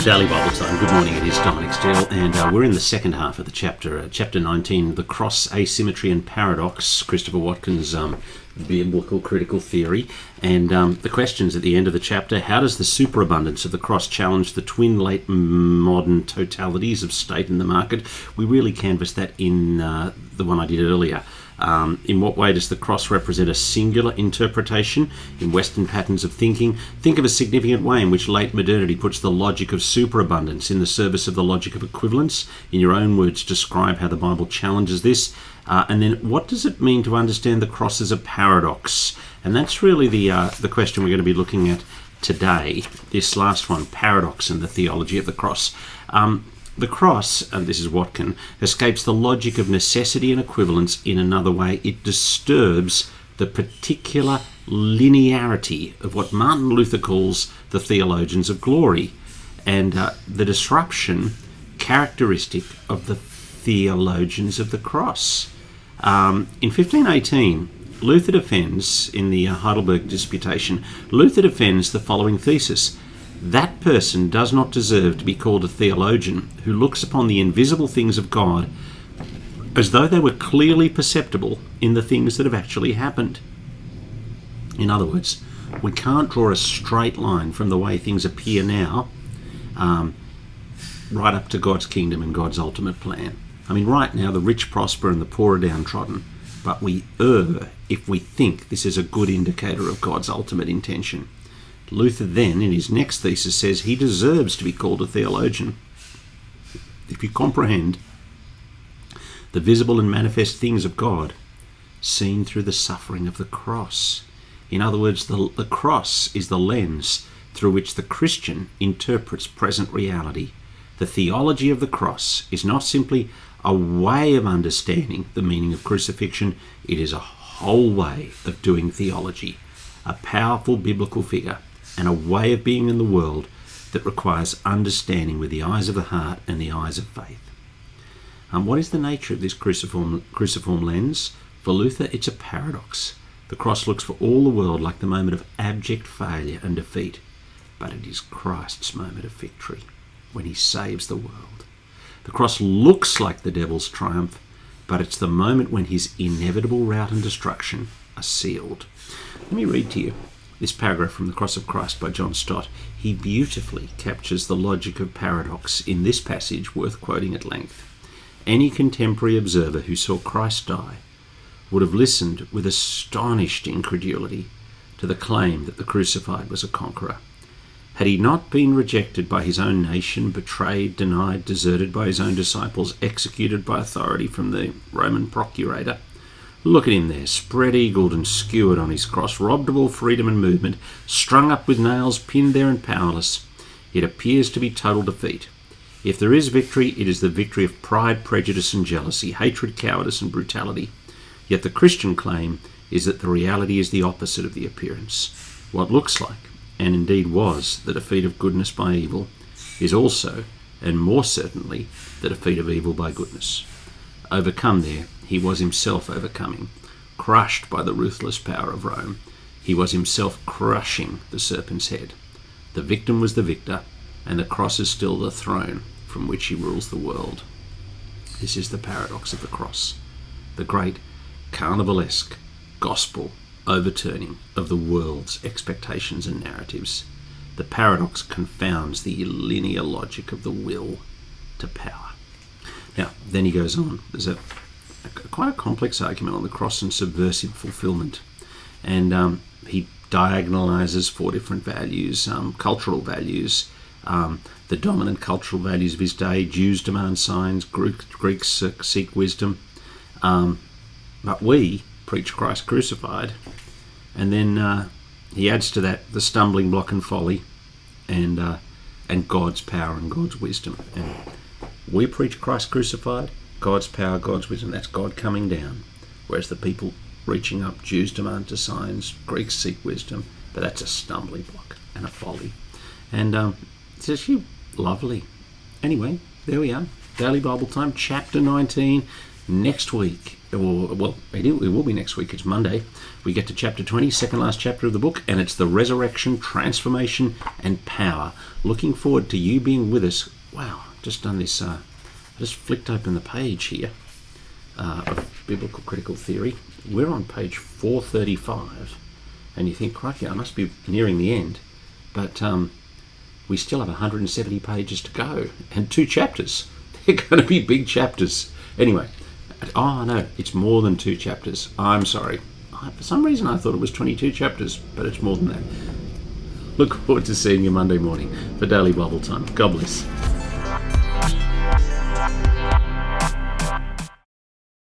Daily Bible Time. Good morning, it is Dominic Steele, and we're in the second half of the chapter, chapter 19, The Cross, Asymmetry and Paradox, Christopher Watkin's biblical critical theory. And the questions at the end of the chapter: how does the superabundance of the cross challenge the twin late modern totalities of state in the market? We really canvassed that in the one I did earlier. In what way does the cross represent a singular interpretation in Western patterns of thinking? Think of a significant way in which late modernity puts the logic of superabundance in the service of the logic of equivalence. In your own words, describe how the Bible challenges this. And then what does it mean to understand the cross as a paradox? And that's really the question we're going to be looking at today, this last one, paradox and the theology of the cross. The cross, and this is Watkin, escapes the logic of necessity and equivalence in another way. It disturbs the particular linearity of what Martin Luther calls the theologians of glory, and the disruption characteristic of the theologians of the cross. In 1518, Luther defends, in the Heidelberg Disputation, Luther defends the following thesis: that person does not deserve to be called a theologian who looks upon the invisible things of God as though they were clearly perceptible in the things that have actually happened. In other words, we can't draw a straight line from the way things appear now right up to God's kingdom and God's ultimate plan. I mean, right now the rich prosper and the poor are downtrodden, but we err if we think this is a good indicator of God's ultimate intention. Luther then, in his next thesis, says he deserves to be called a theologian if you comprehend the visible and manifest things of God seen through the suffering of the cross. In other words, the cross is the lens through which the Christian interprets present reality. The theology of the cross is not simply a way of understanding the meaning of crucifixion, it is a whole way of doing theology, a powerful biblical figure, and a way of being in the world that requires understanding with the eyes of the heart and the eyes of faith. What is the nature of this cruciform lens? For Luther, it's a paradox. The cross looks for all the world like the moment of abject failure and defeat, but it is Christ's moment of victory when he saves the world. The cross looks like the devil's triumph, but it's the moment when his inevitable rout and destruction are sealed. Let me read to you this paragraph from The Cross of Christ by John Stott. He beautifully captures the logic of paradox in this passage, worth quoting at length. Any contemporary observer who saw Christ die would have listened with astonished incredulity to the claim that the crucified was a conqueror. Had he not been rejected by his own nation, betrayed, denied, deserted by his own disciples, executed by authority from the Roman procurator? Look at him there, spread-eagled and skewered on his cross, robbed of all freedom and movement, strung up with nails, pinned there and powerless. It appears to be total defeat. If there is victory, it is the victory of pride, prejudice and jealousy, hatred, cowardice and brutality. Yet the Christian claim is that the reality is the opposite of the appearance. What looks like, and indeed was, the defeat of goodness by evil, is also, and more certainly, the defeat of evil by goodness. Overcome there, he was himself overcoming, crushed by the ruthless power of Rome. He was himself crushing the serpent's head. The victim was the victor, and the cross is still the throne from which he rules the world. This is the paradox of the cross, the great carnivalesque gospel overturning of the world's expectations and narratives. The paradox confounds the linear logic of the will to power. Now, then he goes on. There's quite a complex argument on the cross and subversive fulfillment. And he diagonalizes four different values, cultural values. The dominant cultural values of his day: Jews demand signs, Greeks seek wisdom. But we preach Christ crucified. And then he adds to that the stumbling block and folly, and God's power and God's wisdom. And we preach Christ crucified, God's power, God's wisdom. That's God coming down. Whereas the people reaching up, Jews demand to signs, Greeks seek wisdom, but that's a stumbling block and a folly. And it's actually lovely. Anyway, there we are. Daily Bible Time, chapter 19. Next week, it will be next week. It's Monday. We get to chapter 20, second last chapter of the book, and it's the resurrection, transformation, and power. Looking forward to you being with us. Wow, just done this. I just flicked open the page here of Biblical Critical Theory. We're on page 435, and you think, crikey, I must be nearing the end. But we still have 170 pages to go, and 2 chapters. They're going to be big chapters. Anyway, no, it's more than 2 chapters. I'm sorry. For some reason I thought it was 22 chapters, but it's more than that. Look forward to seeing you Monday morning for Daily Bible Time. God bless.